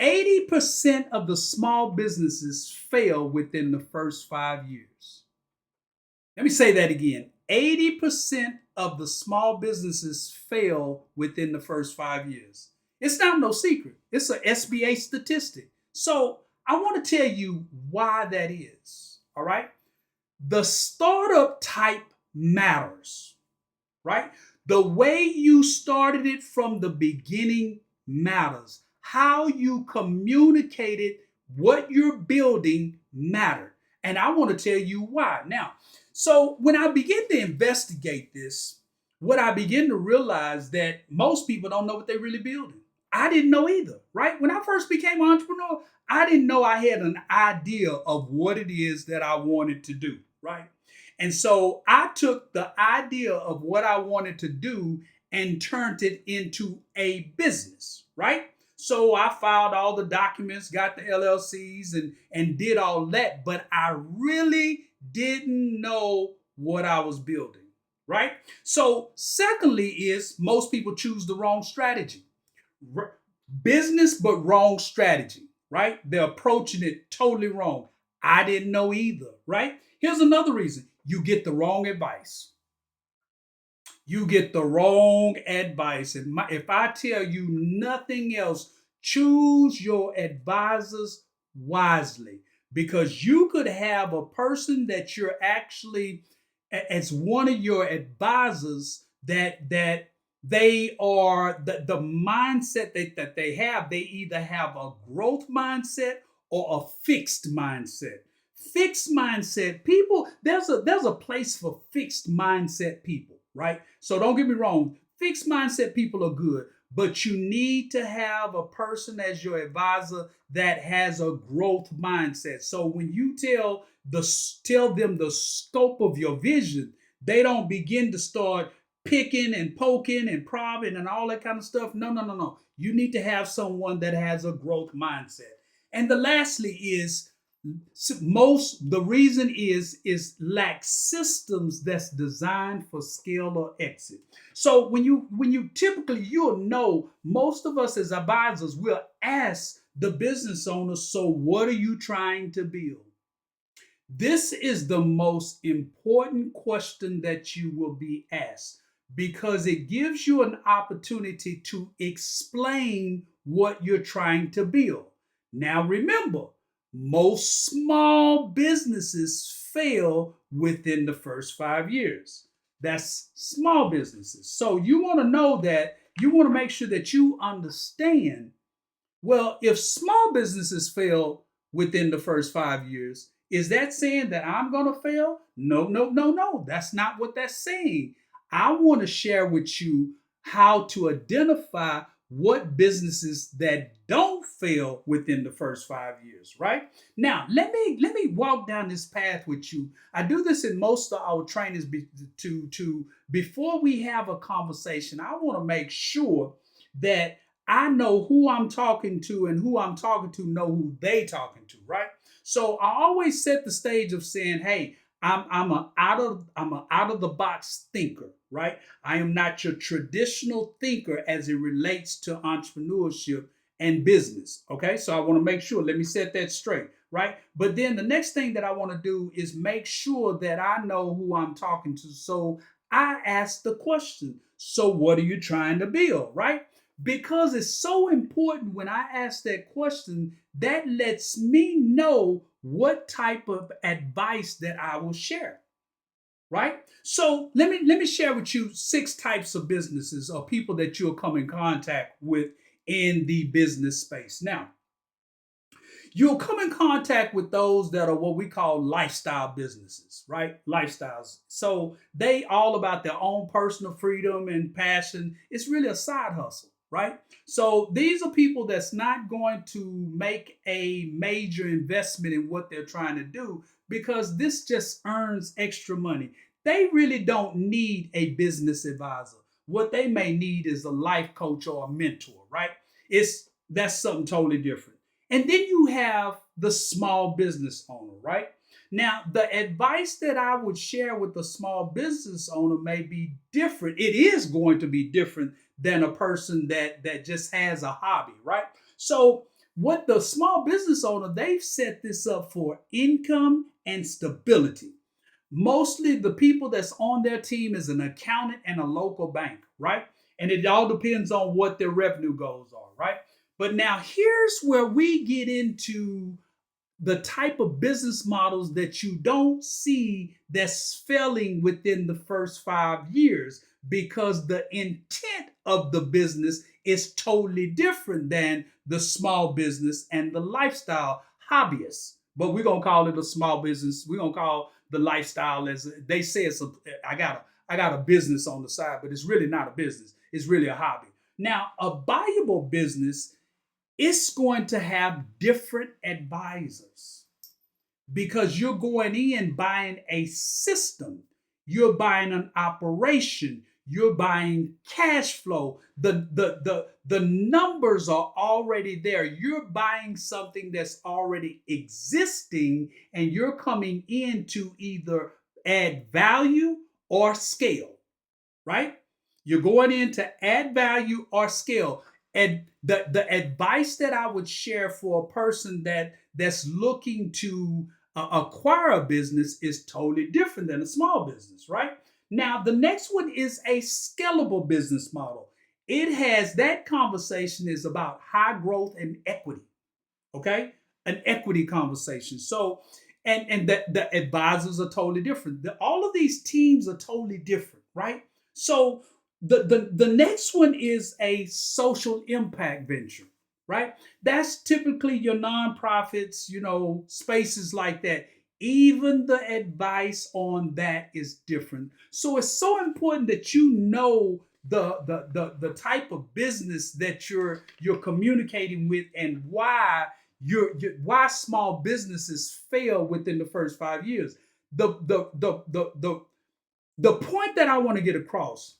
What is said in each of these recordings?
80% of the small businesses fail within the first 5 years. Let me say that again. 80% of the small businesses fail within the first 5 years. It's not no secret. It's a SBA statistic. So I want to tell you why that is. All right. The startup type matters, right? The way you started it from the beginning matters. How you communicated what you're building mattered. And I want to tell you why. Now, so when I begin to investigate this, what I begin to realize that most people don't know what they're really building. I didn't know either, right? When I first became an entrepreneur, I didn't know I had an idea of what it is that I wanted to do, right? And so I took the idea of what I wanted to do and turned it into a business, right? So I filed all the documents, got the LLCs and did all that, but I really didn't know what I was building, right? So secondly is most people choose the wrong strategy. Business, but wrong strategy, right? They're approaching it totally wrong. I didn't know either, right? Here's another reason. You get the wrong advice. You get the wrong advice. If I tell you nothing else, choose your advisors wisely because you could have a person that you're actually as one of your advisors that they are the mindset that they have, they either have a growth mindset or a fixed mindset. Fixed mindset people, there's a place for fixed mindset people, right? So don't get me wrong, fixed mindset people are good, but you need to have a person as your advisor that has a growth mindset. So when you tell them the scope of your vision, they don't begin to start picking and poking and probing and all that kind of stuff. No, no, no, no. You need to have someone that has a growth mindset. And the lastly is the reason is lack systems that's designed for scale or exit. So when you typically you'll know most of us as advisors will ask the business owner, so what are you trying to build? This is the most important question that you will be asked because it gives you an opportunity to explain what you're trying to build. Now remember, most small businesses fail within the first 5 years. That's small businesses. So you want to know that, you want to make sure that you understand, well, if small businesses fail within the first 5 years, is that saying that I'm going to fail? No, no, no, no. That's not what that's saying. I want to share with you how to identify what businesses that don't fail within the first 5 years, right? Now, let me walk down this path with you. I do this in most of our trainings before we have a conversation. I want to make sure that I know who I'm talking to and who I'm talking to know who they talking to, right? So I always set the stage of saying, hey, I'm a out of the box thinker, right? I am not your traditional thinker as it relates to entrepreneurship and business. Okay, so I want to make sure, let me set that straight, right? But then the next thing that I want to do is make sure that I know who I'm talking to. So I ask the question, so what are you trying to build, right? Because it's so important when I ask that question, that lets me know what type of advice that I will share, right? So let me share with you 6 types of businesses or people that you'll come in contact with in the business space. Now, you'll come in contact with those that are what we call lifestyle businesses, right? Lifestyles. So they all about their own personal freedom and passion. It's really a side hustle, right? So these are people that's not going to make a major investment in what they're trying to do because this just earns extra money. They really don't need a business advisor. What they may need is a life coach or a mentor, right? That's something totally different. And then you have the small business owner, right? Now, the advice that I would share with the small business owner may be different. It is going to be different than a person that just has a hobby, right? So what the small business owner, they've set this up for income and stability. Mostly the people that's on their team is an accountant and a local bank, right? And it all depends on what their revenue goals are, right? But now here's where we get into the type of business models that you don't see that's failing within the first 5 years, because the intent of the business is totally different than the small business and the lifestyle hobbyist. But we're gonna call it a small business. We're gonna call the lifestyle, as they say, it's a I got a business on the side, but it's really not a business. It's really a hobby. Now, a buyable business, it's going to have different advisors, because you're going in buying a system, you're buying an operation, you're buying cash flow. The numbers are already there. You're buying something that's already existing, and you're coming in to either add value or scale, right? You're going in to add value or scale. And the advice that I would share for a person that's looking to acquire a business is totally different than a small business, right? Now, the next one is a scalable business model. It has, that conversation is about high growth and equity, okay? An equity conversation. So, and the advisors are totally different. All of these teams are totally different, right? So the next one is a social impact venture, right? That's typically your nonprofits, spaces like that. Even the advice on that is different. So it's so important that you know the type of business that you're communicating with, and why small businesses fail within the first 5 years. The point that I want to get across: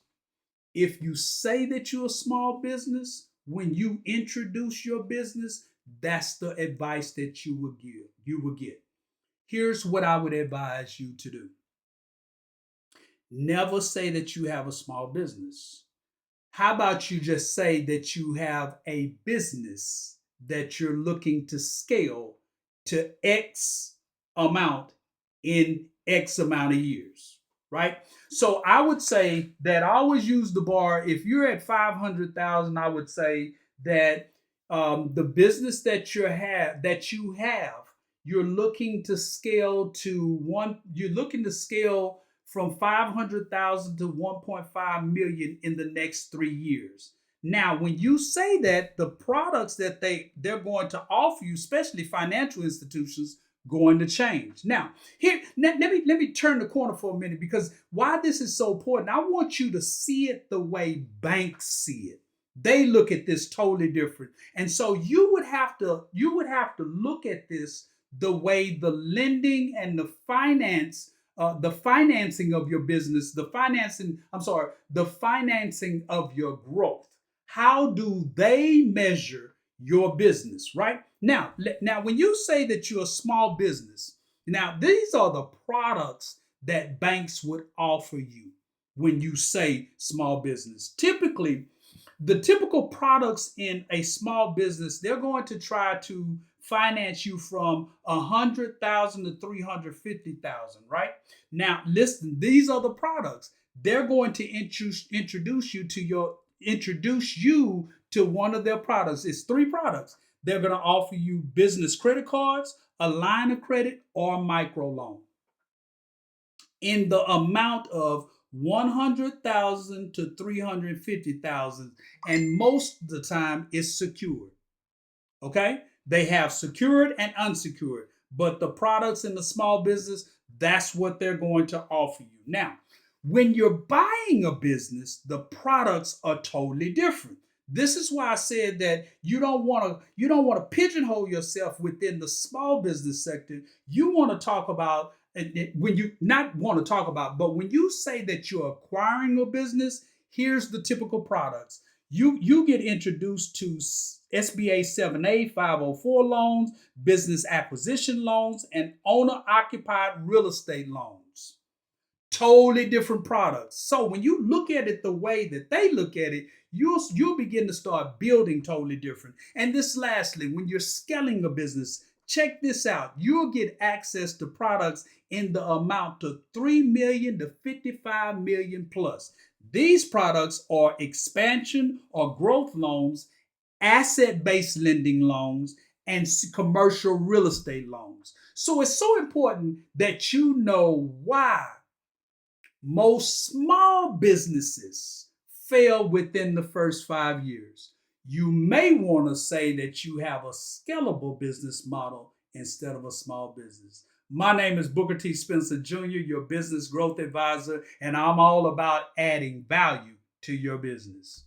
if you say that you're a small business, when you introduce your business, that's the advice that you will get. Here's what I would advise you to do. Never say that you have a small business. How about you just say that you have a business that you're looking to scale to X amount in X amount of years, right? So I would say that I always use the bar. If you're at 500,000, I would say that the business that you have, you're looking to scale to one. You're looking to scale from 500,000 to 1.5 million in the next 3 years. Now, when you say that, the products that they're going to offer you, especially financial institutions, going to change. Now, let me turn the corner for a minute, because why this is so important, I want you to see it the way banks see it. They look at this totally different. And so you would have to look at this the way the lending and the financing of your business, the financing of your growth. How do they measure your business, right? Now, when you say that you're a small business, now these are the products that banks would offer you when you say small business. Typically, the typical products in a small business, they're going to try to finance you from 100,000 to 350,000, right? Now, listen, these are the products. They're going to introduce you to one of their products. It's three products. They're going to offer you business credit cards, a line of credit, or a microloan in the amount of 100,000 to 350,000, and most of the time it's secured. Okay? They have secured and unsecured, but the products in the small business, that's what they're going to offer you. Now, when you're buying a business, the products are totally different. This is why I said that you don't want to pigeonhole yourself within the small business sector. You want to talk about, when you not want to talk about, but when you say that you're acquiring a business, here's the typical products. You get introduced to SBA 7A 504 loans, business acquisition loans, and owner occupied real estate loans. totally different products. So when you look at it the way that they look at it, you'll begin to start building totally different. And this lastly, when you're scaling a business, check this out. You'll get access to products in the amount to 3 million to 55 million plus. These products are expansion or growth loans, asset-based lending loans, and commercial real estate loans. So it's so important that you know why most small businesses fail within the first 5 years. You may want to say that you have a scalable business model instead of a small business. My name is Booker T. Spencer Jr., your business growth advisor, and I'm all about adding value to your business.